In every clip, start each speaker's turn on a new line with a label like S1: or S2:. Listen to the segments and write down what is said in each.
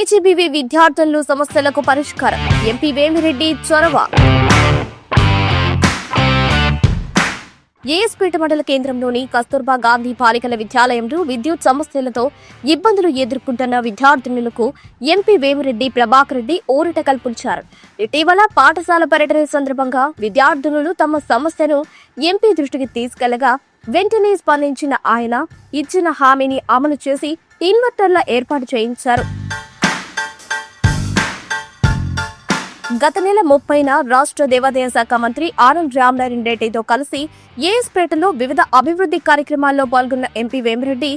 S1: KGBV విద్యార్థులు సమస్యలకు పరిష్కారం ఎంపీ వేమిరెడ్డి చొరవ. ఏఎస్పేట మండల కేంద్రంలోని కస్తూర్బా గాంధీ బాలికల విద్యాలయంలో విద్యుత్ సమస్యలతో ఇబ్బందులు ఎదుర్కొంటున్న విద్యార్థినులకు ఎంపీ వేమిరెడ్డి ప్రభాకర్ రెడ్డి ఊరట కల్పించారు. ఇటీవల పాఠశాల పర్యటన సందర్భంగా విద్యార్థినులు తమ సమస్యను ఎంపీ దృష్టికి తీసుకెళ్లగా వెంటనే స్పందించిన ఆయన ఇచ్చిన హామీని అమలు చేసి ఇన్వర్టర్ల ఏర్పాటు చేయించారు. గత నెల 30న రాష్ట్ర దేవాదాయ శాఖ మంత్రి ఆనంద్ రామనారాయణ రెడ్డితో కలిసి ఏఎస్పేటలో వివిధ అభివృద్ధి కార్యక్రమాల్లో పాల్గొన్న ఎంపీ వేమిరెడ్డి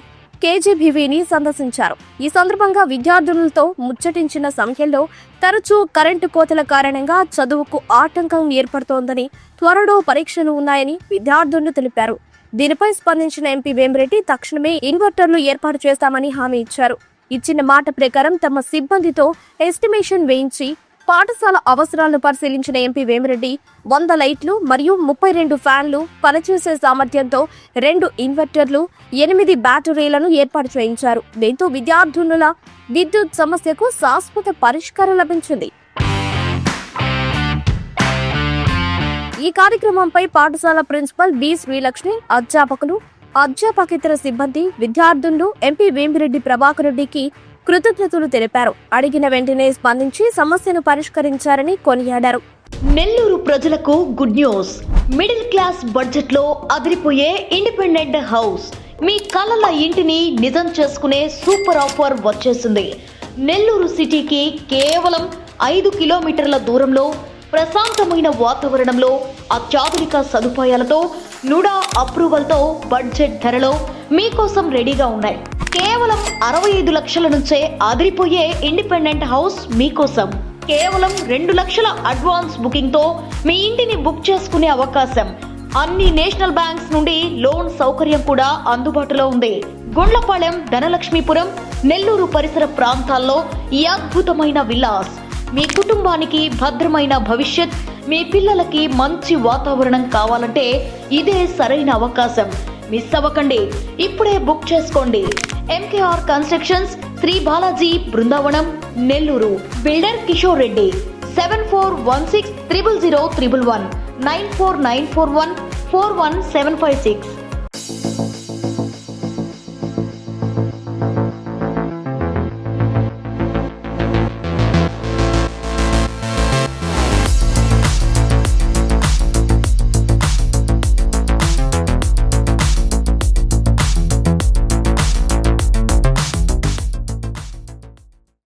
S1: కేజీబీవీని సందర్శించారు. ఈ సందర్భంగా విద్యార్థులతో ముచ్చటించిన సమయంలో తరచూ కరెంటు కోతల కారణంగా చదువుకు ఆటంకం ఏర్పడుతోందని, త్వరలో పరీక్షలు ఉన్నాయని విద్యార్థులు తెలిపారు. దీనిపై స్పందించిన ఎంపీ వేమిరెడ్డి తక్షణమే ఇన్వర్టర్లు ఏర్పాటు చేస్తామని హామీ ఇచ్చారు. ఇచ్చిన మాట ప్రకారం తమ సిబ్బందితో ఎస్టిమేషన్ వేయించి పాఠశాల అవసరాలను పరిశీలించిన ఎంపీ వేమిరెడ్డి 100 లైట్లు మరియు 32 ఫ్యాన్లు పనిచేసే సామర్థ్యంతో 2 ఇన్వర్టర్లు 8 బ్యాటరీలను ఏర్పాటు చేయించారు. దీంతో విద్యార్థుల విద్యుత్ సమస్యకు శాశ్వత పరిష్కారం లభించింది. ఈ కార్యక్రమంపై పాఠశాల ప్రిన్సిపల్ బి శ్రీలక్ష్మి, అధ్యాపకులు, అధ్యాపకేతర సిబ్బంది, విద్యార్థులు ఎంపీ వేమిరెడ్డి ప్రభాకర్ రెడ్డికి కృతజ్ఞతలు తెలిపారు. అడిగిన వెంటనే స్పందించి సమస్యను పరిష్కరించారని కొనియాడారు.
S2: నెల్లూరు ప్రజలకు good news. Middle class budget లో అదిరిపోయే ఇండిపెండెంట్ హౌస్, మీ కలల ఇంటిని నిజం చేసుకునే సూపర్ ఆఫర్ వచ్చేసింది. నెల్లూరు సిటీకి కేవలం 5 కిలోమీటర్ల దూరంలో ప్రశాంతమైన వాతావరణంలో అత్యాధునిక సదుపాయాలతో నుడా అప్రూవల్తో బడ్జెట్ ధరలో మీకోసం రెడీగా ఉన్నాయి. కేవలం 65 లక్షల నుంచే అదిరిపోయే ఇండిపెండెంట్ హౌస్ మీకోసం. కేవలం 2 లక్షల అడ్వాన్స్ బుకింగ్ తో మీ ఇంటిని బుక్ చేసుకునే అవకాశం. అన్ని నేషనల్ బ్యాంక్స్ నుండి లోన్ సౌకర్యం కూడా అందుబాటులో ఉంది. గుండ్లపాలెం, ధనలక్ష్మీపురం, నెల్లూరు పరిసర ప్రాంతాల్లో ఈ అద్భుతమైన విల్లాస్ మీ కుటుంబానికి భద్రమైన భవిష్యత్, మీ పిల్లలకి మంచి వాతావరణం కావాలంటే ఇదే సరైన అవకాశం. మిస్ అవ్వకండి, ఇప్పుడే బుక్ చేసుకోండి. MKR constructions, Shri Balaji, Brindavanam, Nellore. Builder Kishore Reddy. 7416 000 111 94941 41756.